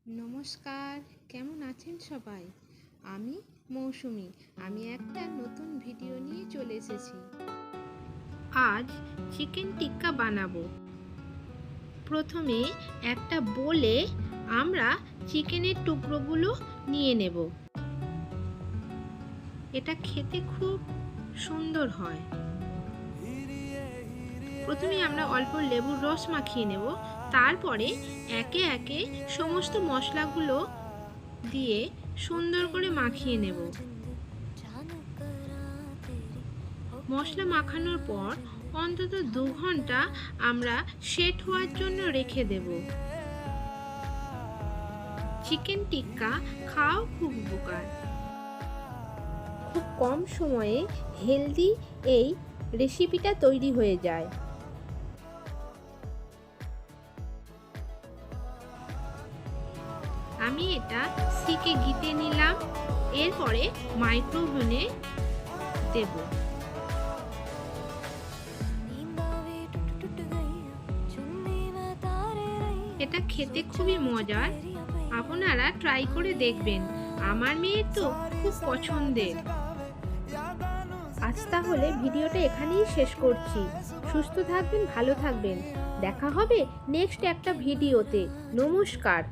নমস্কার, কেমন আছেন সবাই? আমি মৌসুমি। আমি একটা নতুন ভিডিও নিয়ে চলে এসেছি। আজ চিকেন টিক্কা বানাবো। প্রথমে একটা বোলে আমরা চিকেনের টুকরোগুলো নিয়ে নেব। এটা খেতে খুব সুন্দর হয়। প্রথমে আমরা অল্প লেবুর রস মাখিয়ে নেব। তারপরে একে একে সমস্ত মশলাগুলো দিয়ে সুন্দর করে মাখিয়ে নেব। মশলা মাখানোর পর অন্তত 2 ঘন্টা আমরা সেট হওয়ার জন্য রেখে দেব। চিকেন টিক্কা খাওয়া খুব উপকার। খুব কম সময়ে হেলদি এই রেসিপিটা তৈরি হয়ে যায়। আমি এটা সিকে গিতে নিলাম। এরপরে মাইক্রোওভেনে দেব। এটা খেতে খুবই মজার। আপনারা ট্রাই করে দেখবেন। আমার মেয়ের তো খুব পছন্দের। আজ তাহলে ভিডিওটা এখানেই শেষ করছি। সুস্থ থাকবেন, ভালো থাকবেন। দেখা হবে নেক্সট একটা ভিডিওতে। নমস্কার।